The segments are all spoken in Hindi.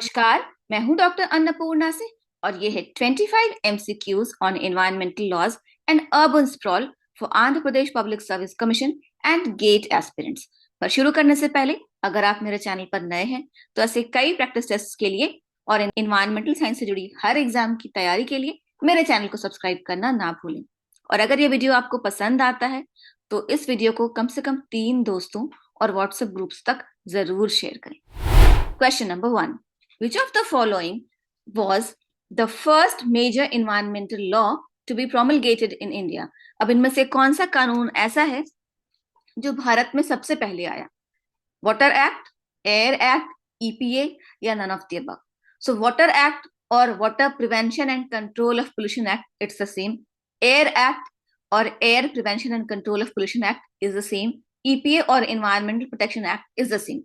नमस्कार। मैं हूं डॉक्टर अन्नपूर्णा से और ये है 25 MCQs on environmental laws and urban sprawl for Andhra Pradesh public service commission and GATE aspirants. पर शुरू करने से पहले अगर आप मेरे चैनल पर नए हैं तो ऐसे कई प्रैक्टिस टेस्ट के लिए और एनवायरमेंटल साइंस से जुड़ी हर एग्जाम की तैयारी के लिए मेरे चैनल को सब्सक्राइब करना ना भूलें। और अगर ये वीडियो आपको पसंद आता है तो इस वीडियो को कम से कम 3 दोस्तों और व्हाट्सएप ग्रुप्स तक जरूर शेयर करें। Question number 1, which of the following was the first major environmental law to be promulgated in India? अब इनमें से कौन सा कानून ऐसा है जो भारत में सबसे पहले आया? Water act, air act, EPA या none of the above? So water act और water prevention and control of pollution act it's the same. Air act और air prevention and control of pollution act is the same. EPA और environmental protection act is the same.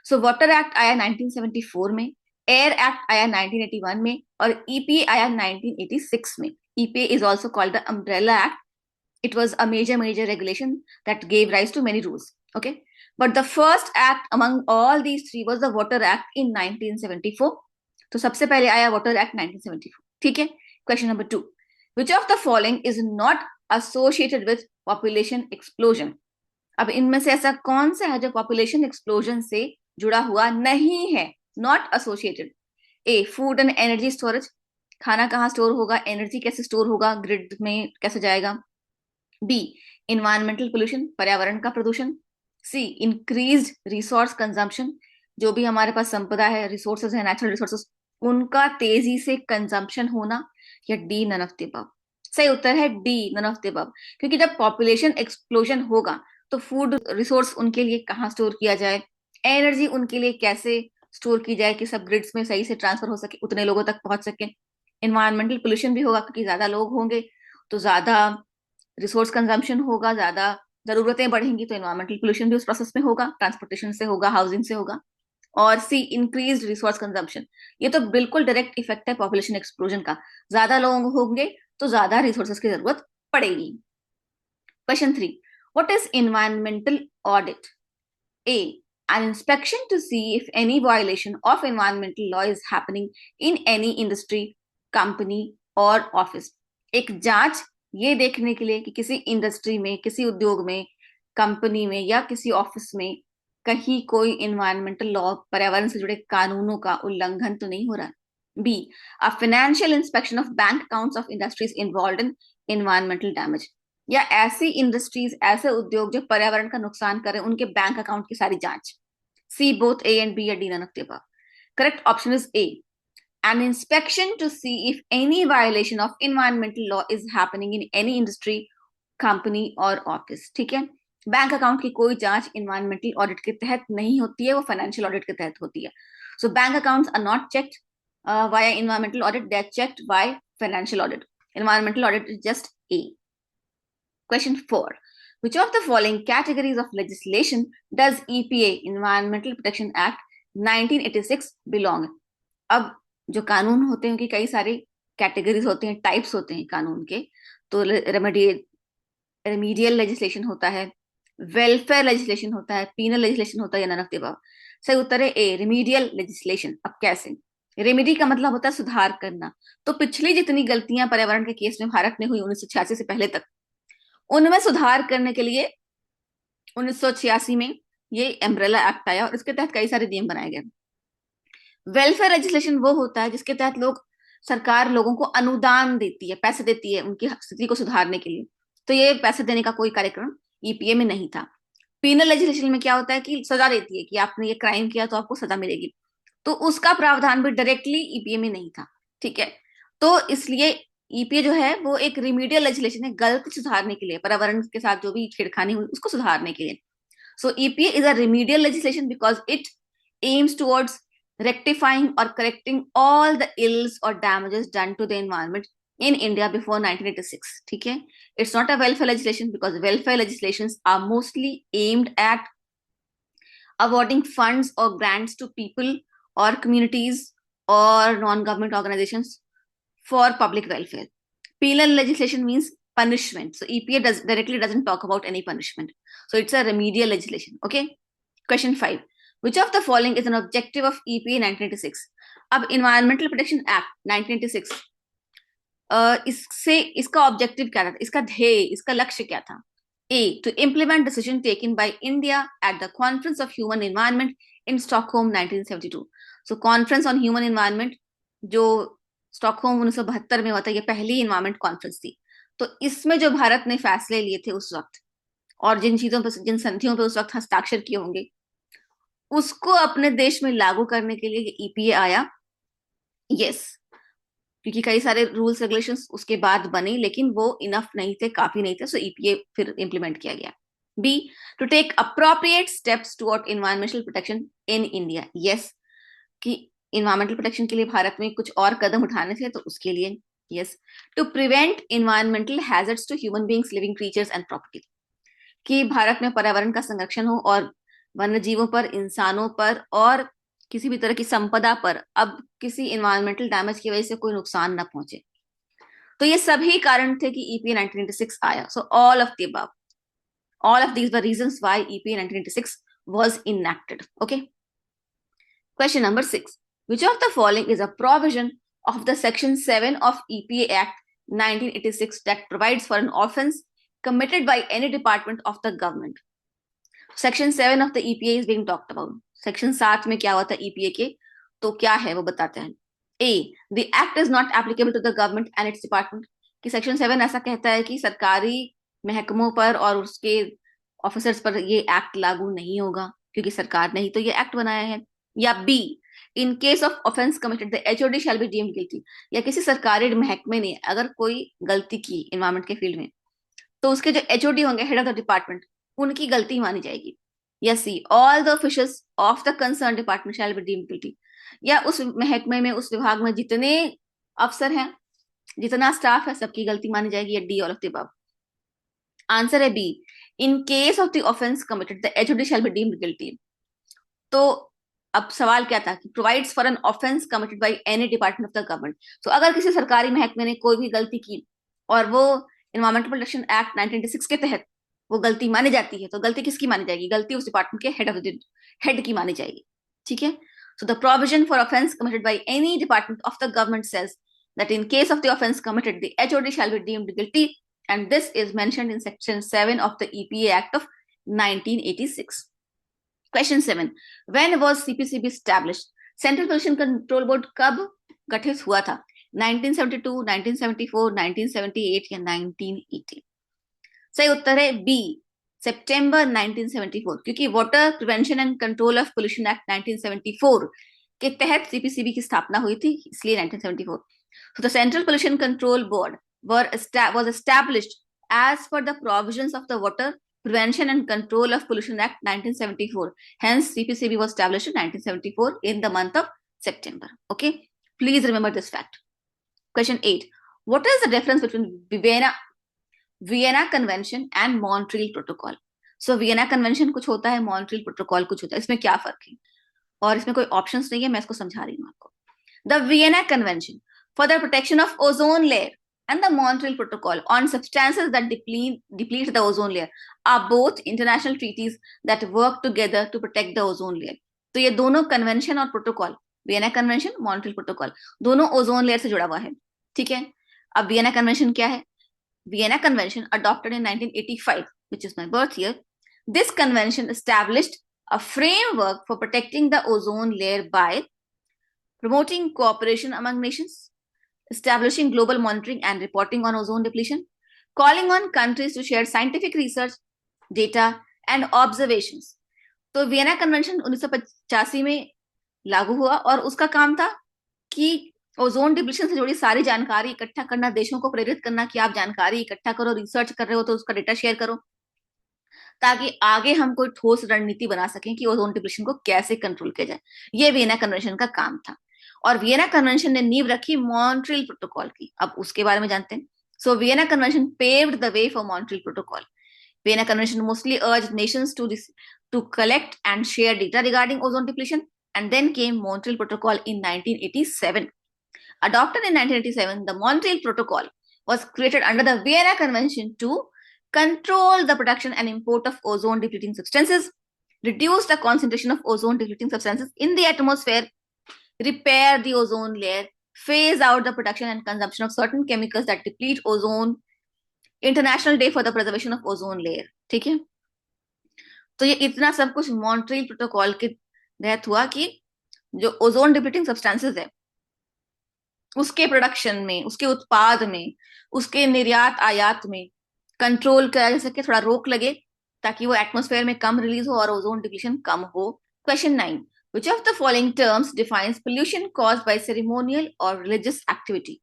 So water act आया 1974 में, एयर एक्ट आया 1981 में और ईपीए आया 1986 में। EPA is also called the umbrella act. It was a major regulation that gave rise to many rules. Okay, but the first act among all these three was the Water Act in 1974. तो सबसे पहले आया Water Act 1974. ठीक है. Question number 2. Which of the following is not associated with population explosion? अब इनमें से ऐसा कौन सा है जो पॉपुलेशन एक्सप्लोजन से जुड़ा हुआ नहीं है? Not associated. A, food and energy storage, खाना कहाँ स्टोर होगा, एनर्जी कैसे स्टोर होगा, ग्रिड में कैसे जाएगा। बी, इन्वायरमेंटल पोल्यूशन, पर्यावरण का प्रदूषण। सी, इंक्रीज्ड रिसोर्स कंजम्पशन, जो भी हमारे पास संपदा है, रिसोर्सेज है, नेचुरल रिसोर्सेज, उनका तेजी से कंजम्पशन होना। या D, none of the above? सही उत्तर है D, none of the above. क्योंकि जब पॉपुलेशन एक्सप्लोजन होगा तो फूड रिसोर्स उनके लिए कहाँ स्टोर किया जाए, एनर्जी उनके लिए कैसे स्टोर की जाए कि सब ग्रिड्स में सही से ट्रांसफर हो सके, उतने लोगों तक पहुंच सके। इन्वायरमेंटल पोल्यूशन भी होगा क्योंकि ज्यादा लोग होंगे तो ज्यादा रिसोर्स कंजम्पशन होगा, ज्यादा जरूरतें बढ़ेंगी तो इन्वायरमेंटल पोल्यूशन भी उस प्रोसेस में होगा, ट्रांसपोर्टेशन से होगा, हाउसिंग से होगा। और सी, इंक्रीज रिसोर्स कंजम्पशन, ये तो बिल्कुल डायरेक्ट इफेक्ट है पॉपुलेशन एक्सप्लोजन का। ज्यादा लोग होंगे तो ज्यादा रिसोर्सेज की जरूरत पड़ेगी। Question 3, what is environmental audit? A, an inspection to see if any violation of environmental law is happening in any industry, company or office. एक जांच ये देखने के लिए कि किसी इंडस्ट्री में, किसी उद्योग में, कंपनी में या किसी ऑफिस में कहीं कोई इन्वायरमेंटल लॉ, पर्यावरण से जुड़े कानूनों का उल्लंघन तो नहीं हो रहा। B, a financial inspection of bank accounts of industries involved in environmental damage, या ऐसी इंडस्ट्रीज, ऐसे उद्योग जो पर्यावरण का नुकसान कर रहे हैं उनके बैंक अकाउंट की सारी जांच। C, both A and B या D, none of the above? Correct option is A, an inspection to see if any violation of environmental law is happening in any industry, company or office. ठीक है. बैंक अकाउंट की कोई जांच इन्वायरमेंटल ऑडिट के तहत नहीं होती है, वो फाइनेंशियल ऑडिट के तहत होती है. So bank accounts are not checked via environmental audit, they are checked by financial audit. Environmental audit is just A. Question 4. Which of the following categories of legislation does EPA, Environmental Protection Act 1986 belong? अब जो कानून होते हैं उनकी कई सारे कैटेगरीज होते हैं, टाइप्स होते हैं कानून के. तो रेमेडियल लेजिस्लेशन होता है, वेलफेयर लेजिस्लेशन होता है, पीनल लेजिस्लेशन होता है, या नन ऑफ द अबव? सही उत्तर है ए, रेमेडियल लेजिस्लेशन. अब कैसे? रेमेडी का मतलब होता है सुधार करना. तो पिछली जितनी गलतियां पर्यावरण के केस में भारत में हुई 1986 से पहले तक, उनमें सुधार करने के लिए 1986 में ये अम्ब्रेला एक्ट आया और इसके तहत कई सारे नियम बनाए गए. वेलफेयर लेजिस्लेशन वो होता है जिसके तहत सरकार लोगों को अनुदान देती है, पैसे देती है उनकी स्थिति को सुधारने के लिए. तो ये पैसे देने का कोई कार्यक्रम ईपीए में नहीं था. पीनल लेजिस्लेशन में क्या होता है कि सजा देती है कि आपने ये क्राइम किया तो आपको सजा मिलेगी. तो उसका प्रावधान भी डायरेक्टली ईपीए में नहीं था. ठीक है. तो इसलिए ईपीए जो है वो एक रिमीडियल लेजिस्लेशन है, गलती सुधारने के लिए, पर्यावरण के साथ जो भी छेड़खानी हुई उसको सुधारने के लिए. So EPA is a remedial legislation because it aims towards rectifying or correcting all the ills or damages done to the environment in India before 1986. ठीक है. It's not a welfare legislation because welfare legislations are mostly aimed at awarding funds or grants to people or communities or non-government organizations for public welfare. Penal legislation means punishment. So EPA directly doesn't talk about any punishment. So it's a remedial legislation. Okay. Question 5. Which of the following is an objective of EPA 1986? अब इन्वायरमेंटल प्रोटेक्शन एक्ट 1986, इसका ऑब्जेक्टिव क्या था, इसका ध्येय, इसका लक्ष्य क्या था? A. To implement decision taken by India at the Conference of Human Environment in Stockholm 1972. So Conference on Human Environment जो स्टॉकहोम 1972 में हुआ था, ये पहली इन्वायरमेंट कॉन्फ्रेंस थी। तो इसमें जो भारत ने फैसले लिए थे उस वक्त, और जिन चीजों पर, जिन संधियों पर उस वक्त हस्ताक्षर किए होंगे, उसको अपने देश में लागू करने के लिए ईपीए आया। यस, क्योंकि कई सारे रूल्स रेगुलेशंस उसके बाद बने, लेकिन वो इनफ नहीं थे, काफी नहीं थे, सो ईपीए फिर इंप्लीमेंट किया गया। B. To take appropriate steps toward environmental protection in India. Yes, कि इन्वायरमेंटल प्रोटेक्शन के लिए भारत में कुछ और कदम उठाने थे, तो उसके लिए yes. To prevent environmental hazards to human beings, living creatures and property, कि भारत में पर्यावरण का संरक्षण हो और वन्य जीवों पर, इंसानों पर और किसी भी तरह की संपदा पर अब किसी इन्वायरमेंटल डैमेज की वजह से कोई नुकसान ना पहुंचे। तो ये सभी कारण थे कि ईपीए 1996 आया। So all of the above, all of these were reasons why EPA 1996 was enacted. Okay. Question number 6. Which of the following is a provision of the Section 7 of EPA Act 1986 that provides for an offense committed by any department of the government? Section 7 of the EPA is being talked about. Section 7 में क्या हुआ था EPA के, तो क्या है वो बताते हैं। A. The act is not applicable to the government and its department. कि Section 7 ऐसा कहता है कि सरकारी महकमों पर और उसके ऑफिसर्स पर ये एक्ट लागू नहीं होगा, क्योंकि सरकार ने ही तो ये एक्ट बनाया है। या B. In case of offence committed the HOD shall be deemed guilty, या किसी सरकारी महकमे ने अगर कोई गलती की इन्वायरमेंट के फील्ड में, तो उसके जो एचओडी होंगे, हेड ऑफ द डिपार्टमेंट, उनकी गलती मानी जाएगी। या C. All the officials of the concern department shall be deemed guilty, या उस महकमे में, उस विभाग में जितने अफसर हैं, जितना स्टाफ है, सबकी गलती मानी जाएगी। या D. All of the above. Answer है B. In case of the offence committed the HOD shall be deemed guilty. तो अब सवाल क्या था कि provides for an offence committed by any department of the government. तो अगर किसी सरकारी महकमे ने कोई भी गलती की और वो एनवायरमेंटल प्रोटेक्शन एक्ट 1996 के तहत वो गलती मानी जाती है, तो गलती किसकी मानी जाएगी? गलती उस डिपार्टमेंट के हेड की मानी जाएगी। ठीक है। So the provision for offence committed by any department of the government says that in case of the offense committed, the HOD shall be deemed guilty, and this is mentioned in Section 7 of the EPA Act of 1986. Question 7. When was CPCB established? Central Pollution Control Board कब गठित हुआ था? 1972, 1974, 1978 या 1980? सही उत्तर है बी, सितंबर 1974, क्योंकि water prevention and control of pollution act 1974 के तहत सीपीसीबी की स्थापना हुई थी, इसलिए 1974. So the Central Pollution Control Board was established as per the provisions of the Water Prevention and Control of Pollution Act 1974. Hence, CPCB was established in 1974 in the month of September. Okay, please remember this fact. Question 8. What is the difference between Vienna Convention and Montreal Protocol? So Vienna Convention कुछ होता है, Montreal Protocol कुछ होता है, इसमें क्या फर्क है? और इसमें कोई ऑप्शंस नहीं है, मैं इसको समझा रही हूँ आपको. The Vienna Convention for the protection of ozone layer and the Montreal Protocol on substances that deplete the ozone layer are both international treaties that work together to protect the ozone layer. तो ये दोनों कन्वेंशन और protocol, Vienna convention, Montreal protocol, दोनों ओजोन लेयर से जुड़ा हुआ है. ठीक है. अब वियना कन्वेंशन क्या है? Vienna Convention, adopted in 1985, which is my birth year. This convention established a framework for protecting the ozone layer by promoting cooperation among nations, establishing global monitoring and reporting on ozone depletion, calling on countries to share scientific research, data and observations. तो वियना कन्वेंशन 1985 में लागू हुआ और उसका काम था कि ओजोन डिप्लीशन से जुड़ी सारी जानकारी इकट्ठा करना, देशों को प्रेरित करना कि आप जानकारी इकट्ठा करो, रिसर्च कर रहे हो तो उसका डेटा शेयर करो, ताकि आगे हम कोई ठोस रणनीति बना सकें कि ओजोन डिप्लीशन को कैसे कंट्रोल किया जाए. ये वियना कन्वेंशन का काम था. और वियना कन्वेंशन ने नींव रखी मॉन्ट्रियल प्रोटोकॉल की. अब उसके बारे में जानते हैं. So Vienna convention paved the way for Montreal protocol. Vienna Convention mostly urged nations to collect and share data regarding ozone depletion, and then came Montreal Protocol in 1987. Adopted in 1987, the Montreal Protocol was created under the Vienna Convention to control the production and import of ozone depleting substances, reduce the concentration of ozone depleting substances in the atmosphere, repair the ozone layer, phase out the production and consumption of certain chemicals that deplete ozone, international day for the preservation of ozone layer. ठीक है, तो ये इतना सब कुछ मॉन्ट्रियल प्रोटोकॉल के तहत हुआ कि जो ओजोन डिप्लीटिंग सब्सटेंसेस है उसके प्रोडक्शन में, उसके उत्पाद में, उसके निर्यात आयात में कंट्रोल करा जा सके, थोड़ा रोक लगे, ताकि वो एटमॉस्फेयर में कम रिलीज हो और ओजोन डिप्लीशन कम हो। Question 9, which of the following terms defines pollution caused by ceremonial और रिलीजियस एक्टिविटी।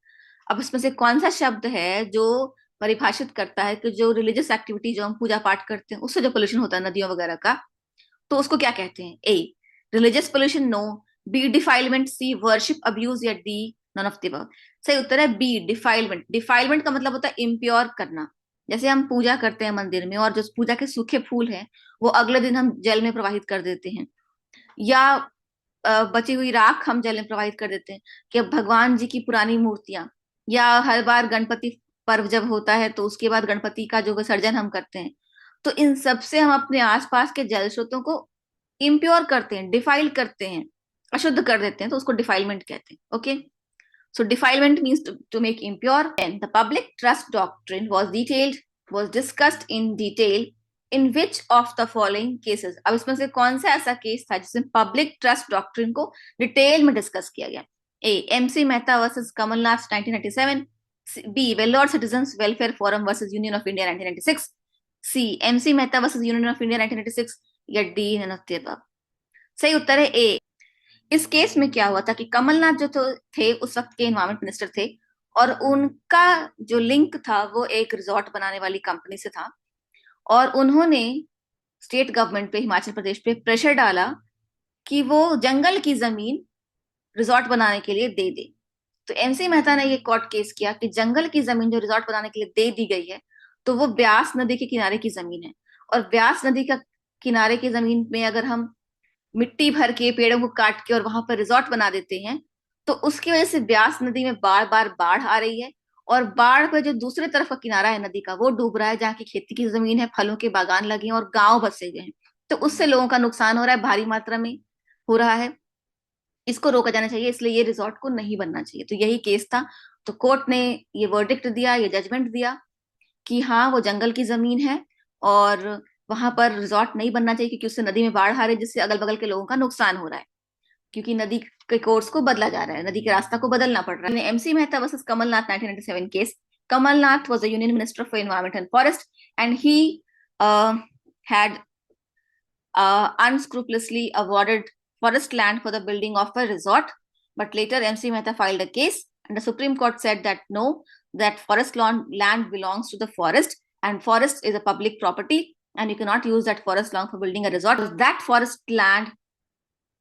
अब इसमें से कौन सा शब्द है जो परिभाषित करता है कि जो रिलीजियस एक्टिविटी, जो हम पूजा पाठ करते हैं, उससे जो पोल्यूशन होता है नदियों वगैरह का, तो उसको क्या कहते हैं? A religious pollution, no. B defilement, C worship abuse, या D none of the above. सही उत्तर है बी डिफाइलमेंट। डिफाइलमेंट का मतलब होता है इम्प्योर करना। जैसे हम पूजा करते हैं मंदिर में और जो पूजा के सूखे फूल हैं वो अगले दिन हम जल में प्रवाहित कर देते हैं, या बची हुई राख हम जल में प्रवाहित कर देते हैं, कि अब भगवान जी की पुरानी मूर्तियां, या हर बार गणपति पर्व जब होता है तो उसके बाद गणपति का जो विसर्जन हम करते हैं, तो इन सब से हम अपने आसपास के जल स्रोतों को इम्प्योर करते हैं, डिफाइल करते हैं, अशुद्ध कर देते हैं, तो उसको डिफाइलमेंट कहते हैं। Okay, so defilement means to make impure. And the public trust doctrine was discussed in detail in which of the following cases। अब इसमें से कौन सा ऐसा केस था जिसमें पब्लिक ट्रस्ट डॉक्ट्रिन को डिटेल में डिस्कस किया गया? A MC Mehta versus Kamal Nath 1997, B Vellore citizens welfare forum versus union of India 1996, C MC Mehta versus union of India 1996, या D none of the above. सही उत्तर है ए। इस केस में क्या हुआ था कि कमलनाथ जो थे उस वक्त के एनवायरमेंट मिनिस्टर थे, और उनका जो लिंक था वो एक रिजॉर्ट बनाने वाली कंपनी से था, और उन्होंने स्टेट गवर्नमेंट पे, हिमाचल प्रदेश पे प्रेशर डाला कि वो जंगल की जमीन रिजॉर्ट बनाने के लिए दे दे। तो एमसी मेहता ने ये कोर्ट केस किया कि जंगल की जमीन जो रिजॉर्ट बनाने के लिए दे दी गई है, तो वो ब्यास नदी के किनारे की जमीन है, और ब्यास नदी का किनारे की जमीन में अगर हम मिट्टी भर के पेड़ों को काट के और वहां पर रिजॉर्ट बना देते हैं, तो उसकी वजह से ब्यास नदी में बार बार बाढ़ आ रही है, और बाढ़ पर जो दूसरे तरफ का किनारा है नदी का वो डूब रहा है, जहाँ की खेती की जमीन है, फलों के बागान लगे हैं और गांव बसे गए हैं, तो उससे लोगों का नुकसान हो रहा है, भारी मात्रा में हो रहा है। इसको रोका जाना चाहिए, इसलिए ये रिजॉर्ट को नहीं बनना चाहिए। तो यही केस था। तो कोर्ट ने ये वर्डिक्ट दिया, ये जजमेंट दिया कि हाँ वो जंगल की जमीन है और वहां पर रिजॉर्ट नहीं बनना चाहिए, क्योंकि उससे नदी में बाढ़ आ रही है, जिससे अगल बगल के लोगों का नुकसान हो रहा है, क्योंकि नदी के कोर्स को बदला जा रहा है, नदी के रास्ता को बदलना पड़ रहा है। MC Mehta versus Kamal Nath 1997 case, Kamal Nath was a union minister for environment and forest, and he had unscrupulously awarded forest land for the building of a resort. But later MC Mehta filed a case, and the Supreme Court said that no, that forest land belongs to the forest, and forest is a public property, and you cannot use that forest land for building a resort. That forest land,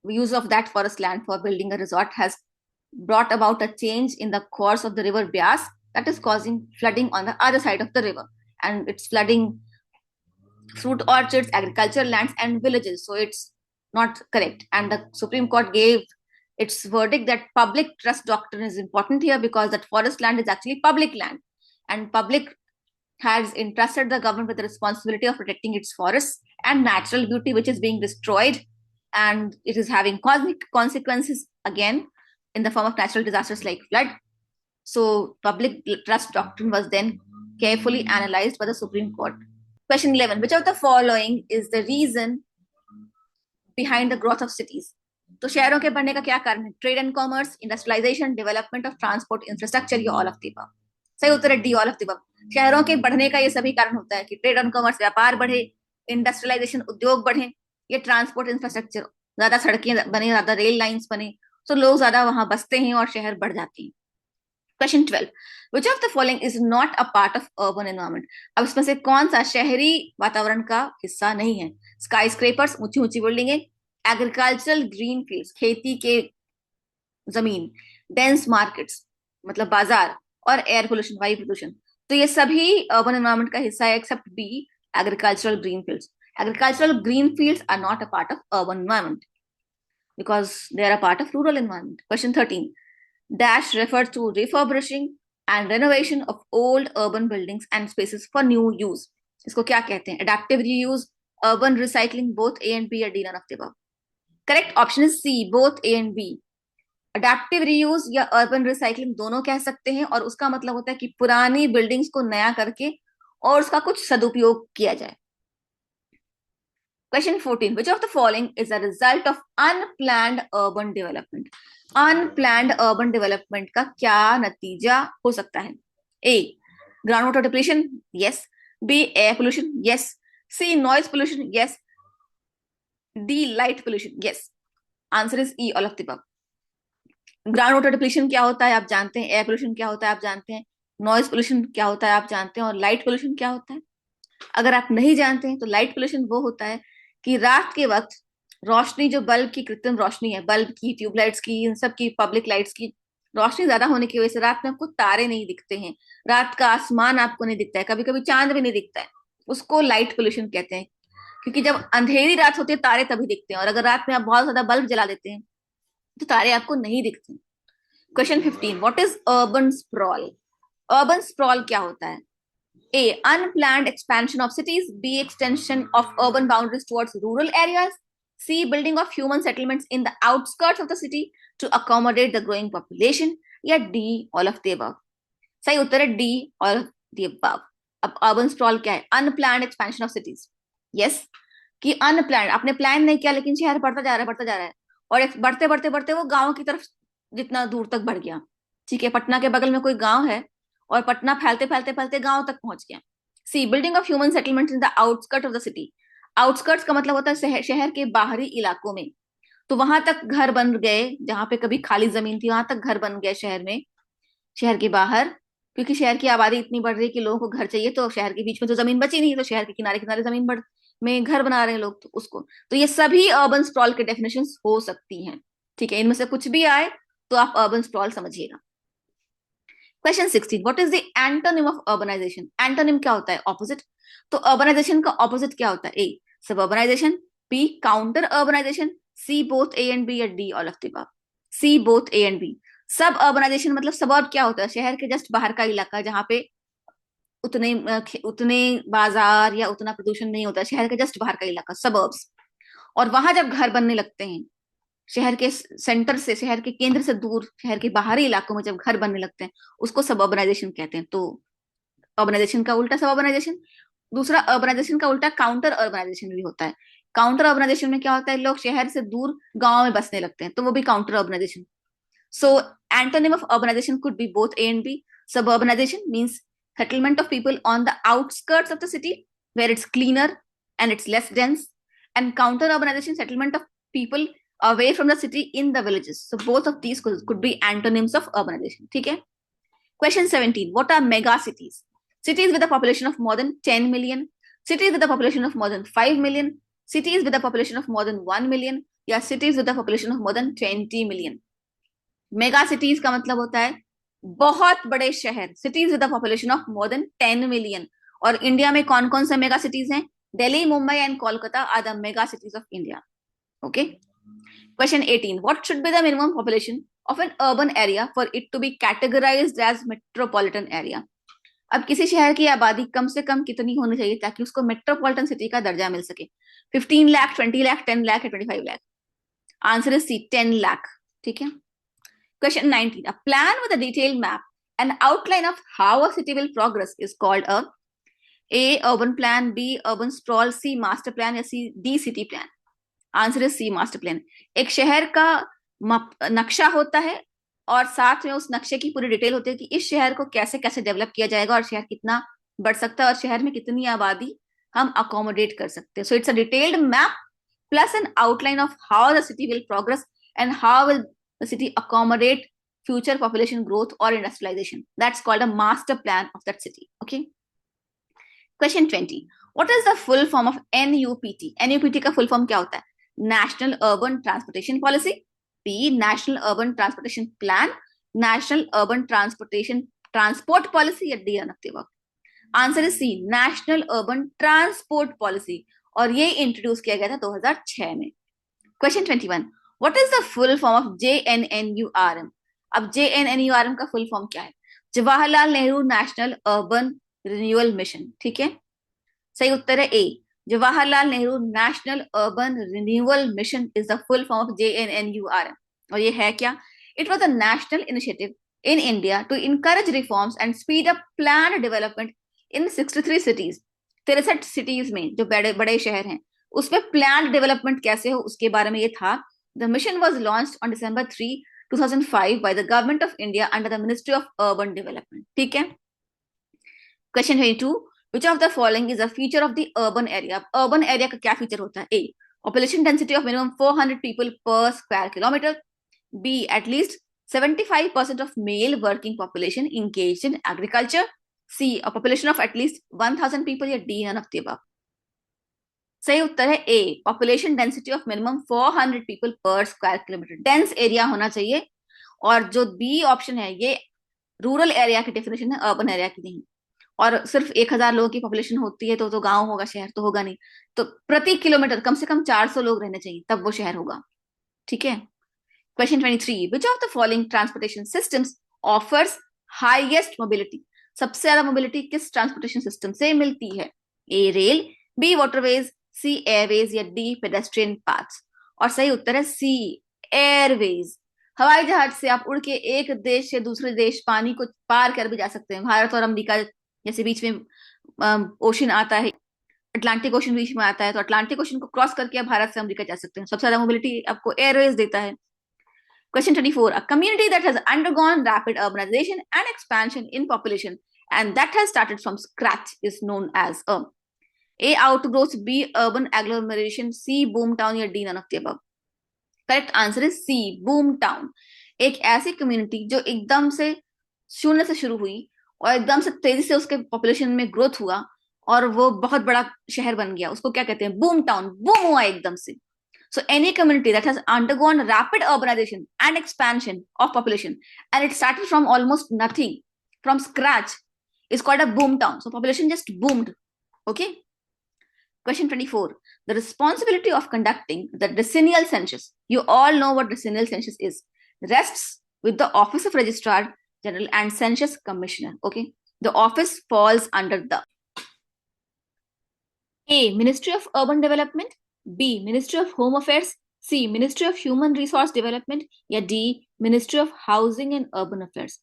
use of that forest land for building a resort has brought about a change in the course of the river Bias that is causing flooding on the other side of the river, and it's flooding fruit orchards, agricultural lands, and villages. So it's not correct. And the Supreme Court gave its verdict that public trust doctrine is important here, because that forest land is actually public land, and public has entrusted the government with the responsibility of protecting its forests and natural beauty, which is being destroyed, and it is having cosmic consequences again in the form of natural disasters like flood. So public trust doctrine was then carefully analyzed by the Supreme Court. Question 11. Which of the following is the reason behind the growth of cities? तो शहरों के बढ़ने का क्या कारण है? Trade and commerce, industrialisation, development of transport infrastructure, या ऑल ऑफ द अबव। सही उत्तर है D, all of the above. शहरों के बढ़ने का ये सभी कारण होता है कि ट्रेड एंड कॉमर्स, व्यापार बढ़े, इंडस्ट्रियलाइजेशन, उद्योग बढ़े, ये ट्रांसपोर्ट इंफ्रास्ट्रक्चर, ज्यादा सड़कें बने, ज्यादा रेल लाइंस बने, तो लोग ज्यादा वहां बसते हैं और शहर बढ़ जाते हैं। Question 12, which of the following is not a part of urban environment. अब इसमें से कौन सा शहरी वातावरण का हिस्सा नहीं है? स्काई स्क्रेपर्स, ऊंची ऊंची बिल्डिंगें, एग्रीकल्चरल ग्रीन फील्ड्स, खेती के जमीन, डेंस मार्केट्स मतलब बाजार, और एयर पोल्यूशन, वायु प्रदूषण। तो ये सभी अर्बन एनवायरमेंट का हिस्सा है except B, agricultural green fields. Agricultural green fields are not a part of urban environment because they are a part of rural environment. Question 13. Dash refers to refurbishing and renovation of old urban buildings and spaces for new use. इसको क्या कहते हैं? Adaptive reuse, urban recycling, both A and B, or D, none of the above. Correct option is C, both A and B. Adaptive reuse या अर्बन रिसाइकलिंग दोनों कह सकते हैं, और उसका मतलब होता है कि पुरानी बिल्डिंग्स को नया करके और उसका कुछ सदुपयोग किया जाए। Question 14. Which of the following is a result of unplanned urban development? Unplanned urban development का क्या नतीजा हो सकता है? A. Ground water depletion? Yes. B. Air pollution? Yes. C. Noise pollution? Yes. D. Light pollution? Yes. Answer is E. All of the above. Ground water depletion क्या होता है आप जानते हैं, एयर पोल्यूशन क्या होता है आप जानते हैं, नॉइज पोल्यूशन क्या होता है आप जानते हैं, और लाइट पोल्यूशन क्या होता है। अगर आप नहीं जानते हैं तो लाइट पोल्यूशन वो होता है कि रात के वक्त रोशनी, जो बल्ब की कृत्रिम रोशनी है, बल्ब की, ट्यूबलाइट्स की, इन सब की, पब्लिक लाइट्स की रोशनी ज्यादा होने की वजह से रात में आपको तारे नहीं दिखते हैं, रात का आसमान आपको नहीं दिखता है, कभी कभी चांद भी नहीं दिखता है, उसको लाइट पोल्यूशन कहते हैं। क्योंकि जब अंधेरी रात होती है तारे तभी दिखते हैं, और अगर रात में आप बहुत ज्यादा बल्ब जला देते हैं तो तारे आपको नहीं दिखते। Question 15. What is urban sprawl? Urban sprawl क्या होता है? A. Unplanned expansion of cities. B. Extension of urban boundaries towards rural areas. C. Building of human settlements in the outskirts of the city to accommodate the growing population. या D. All of the above. सही उत्तर है D. All of the above. अब अर्बन स्प्रॉल क्या है? Unplanned expansion of cities. Yes, कि अनप्लान्ड, आपने प्लान नहीं किया लेकिन शहर बढ़ता जा रहा है, बढ़ता जा रहा है, और बढ़ते बढ़ते बढ़ते वो गांव की तरफ जितना दूर तक बढ़ गया। ठीक है, पटना के बगल में कोई गांव है और पटना फैलते फैलते फैलते गांव तक पहुंच गया। C. Building of human settlement in the outskirt of the city. Outskirts का मतलब होता है शहर के बाहरी इलाकों में, तो वहां तक घर बन गए, जहां पे कभी खाली जमीन थी वहां तक घर बन गए शहर में, शहर के बाहर। क्योंकि शहर की आबादी इतनी बढ़ रही है कि लोगों को घर चाहिए, तो शहर के बीच में तो जमीन बची नहीं, तो शहर के किनारे किनारे जमीन बढ़ में घर बना रहे हैं लोग, तो उसको, तो ये सभी अर्बन स्प्रॉल के डेफिनेशन हो सकती हैं। ठीक है, इनमें से कुछ भी आए तो आप अर्बन स्प्रॉल समझिएगा। Question 16. What is the antonym of urbanisation? Antonym क्या होता है? ऑपोजिट। तो अर्बनाइजेशन का ऑपोजिट क्या होता है? A. Suburbanization. B. Counter urbanization. C. Both A and B, या D. All of the above. C. Both A and B. Suburbanization मतलब सबर्ब क्या होता है? शहर के जस्ट बाहर का इलाका जहां पे उतने उतने बाजार या उतना प्रदूषण नहीं होता, शहर के जस्ट बाहर का इलाका, सबर्ब्स। और वहां जब घर बनने लगते हैं शहर के सेंटर से, शहर के केंद्र से दूर, शहर के बाहरी इलाकों में जब घर बनने लगते हैं उसको सबअर्बनाइजेशन कहते हैं। तो अर्बनाइजेशन का उल्टा सबअर्बनाइजेशन। दूसरा, अर्बनाइजेशन का उल्टा काउंटर अर्बनाइजेशन भी होता है। काउंटर अर्बनाइजेशन में क्या होता है? लोग शहर से दूर गांव में बसने लगते हैं, तो वो भी counter urbanisation. So antonym of urbanization could be both A and B. Suburbanization means settlement of people on the outskirts of the city where it's cleaner and it's less dense. And counter urbanization, settlement of people away from the city in the villages. So both of these could be antonyms of urbanization. ठीक है? Question 17. What are mega cities? Cities with a population of more than 10 million. Cities with a population of more than 5 million. Cities with a population of more than 1 million. या cities with a population of more than 20 million. Mega cities का मतलब होता है बहुत बड़े शहर, cities with a population of more than 10 million. और इंडिया में कौन कौन से मेगा सिटीज हैं? Delhi, Mumbai and Kolkata are the mega cities of India. Okay. Question 18. What should be the minimum population of an urban area for it to be categorised as metropolitan area? अब किसी शहर की आबादी कम से कम कितनी होनी चाहिए ताकि उसको मेट्रोपॉलिटन सिटी का दर्जा मिल सके? 15 लाख, 20 लाख, 10 लाख या 25 lakh? Answer is C, 10 lakh. ठीक है। Question 19. A plan with a detailed map and outline of how a city will progress is called A. Urban plan. B. Urban sprawl. C. Master plan. या C. D. City plan. Answer is C. Master plan. एक शहर का नक्शा होता है और साथ में उस नक्शे की पूरी डिटेल होती है कि इस शहर को कैसे कैसे डेवलप किया जाएगा और शहर कितना बढ़ सकता है और शहर में कितनी आबादी हम अकोमोडेट कर सकते हैं। So it's a detailed map plus N outline of how the city will progress and how will the city accommodate future population growth or industrialization. That's called a master plan of that city. Okay. Question 20. What is the full form of NUPT? NUPT का full form क्या होता है? National Urban Transportation Policy. B. National Urban Transportation Plan. National Urban Transport Policy या D. अनक्तिवा? Answer is C. National Urban Transport Policy. और ये इंट्रोड्यूस किया गया था 2006 में। Question 21. What is the full form of JNNURM? अब JNNURM का फुल फॉर्म क्या है? Jawaharlal Nehru national urban renewal mission. ठीक है, सही उत्तर है ए। Jawaharlal Nehru national urban renewal mission is the full form of JNNURM। और ये है क्या? It was a national initiative in India to encourage reforms and speed up planned development in 63 cities. 63 cities में जो बड़े बड़े शहर हैं उसमें प्लान डेवलपमेंट कैसे हो उसके बारे में ये था. The mission was launch on December 3, 2005 by the government of India under the Ministry of Urban Development. ठीक है. Question 22. Which of the following is a feature of the urban area? Urban area का क्या फीचर होता है? A. Population density of minimum 400 people per square kilometer. B. At least 75% of male working population engaged in agriculture. C. A population of at least 1000 people. या D. None of the above. सही उत्तर है A. Population density of minimum 400 people per square kilometer. Dense area होना चाहिए. और जो B ऑप्शन है ये रूरल एरिया की डेफिनेशन है, अर्बन एरिया की नहीं. और सिर्फ 1000 लोगों की पॉपुलेशन होती है तो गांव होगा, शहर तो होगा नहीं. तो प्रति किलोमीटर कम से कम 400 लोग रहने चाहिए तब वो शहर होगा. ठीक है. Question 23. Which of the following transportation systems offers highest mobility? सबसे ज्यादा मोबिलिटी किस ट्रांसपोर्टेशन सिस्टम से मिलती है? ए. रेल. बी. वाटरवेज. सी. एयरवेज. या डी. Pedestrian paths. और सही उत्तर है सी. एयरवेज. हवाई जहाज से आप उड़ के एक देश से दूसरे देश पानी को पार कर भी जा सकते हैं. भारत और अमेरिका जैसे बीच में ओशन आता है, अटलांटिक ओशन बीच में आता है, तो अटलांटिक ओशन को क्रॉस करके आप भारत से अमेरिका जा सकते हैं. सबसे ज्यादा मोबिलिटी आपको एयरवेज देता है. Question 24. A community that has undergone rapid urbanization and expansion in population and that has started from scratch is known as A. Outgrowth. B. Urban agglomeration. C. Boom town. या D. None of the above. Correct answer है सी. Boom town. एक ऐसी कम्युनिटी जो एकदम से शून्य से शुरू हुई और एकदम से तेजी से उसके पॉपुलेशन में ग्रोथ हुआ और वो बहुत बड़ा शहर बन गया, उसको क्या कहते हैं? Boom town. बूम हुआ एकदम से. So any community that has undergone rapid urbanization and expansion of population and it started from almost nothing, from scratch, is called a boom town. So population just boomed. Okay. Question 24. The responsibility of conducting the decennial census, you all know what decennial census is, rests with the Office of Registrar General and Census Commissioner. Okay. The office falls under the A. Ministry of Urban Development. B. Ministry of Home Affairs. C. Ministry of Human Resource Development. या D. Ministry of Housing and Urban Affairs.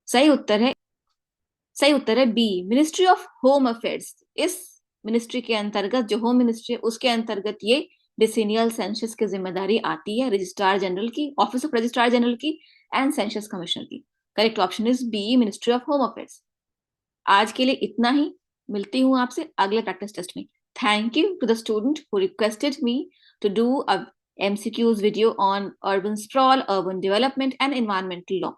सही उत्तर है B. Ministry of Home Affairs. इस मिनिस्ट्री के अंतर्गत, जो होम मिनिस्ट्री है उसके अंतर्गत ये डिसेनियल सेंसस की जिम्मेदारी आती है रजिस्ट्रार जनरल की, ऑफिस ऑफ रजिस्ट्रार जनरल की एंड सेंसस कमिश्नर की. Correct option is B. Ministry of home affairs. आज के लिए इतना ही. मिलती हूँ आपसे अगले प्रैक्टिस टेस्ट में. Thank you to the student who requested me to do a MCQs video on urban sprawl, urban development and environmental law.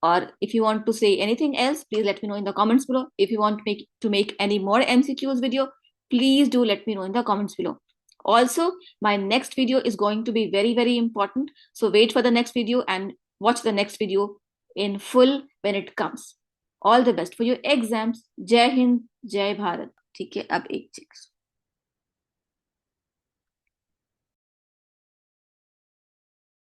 Or if you want to say anything else, please let me know in the comments below. If you want to make any more MCQs video, please do let me know in the comments below. Also, my next video is going to be very, very important. So wait for the next video and watch the next video in full when it comes. All the best for your exams. Jai Hind, Jai Bharat. ठीक है, अब एक चीज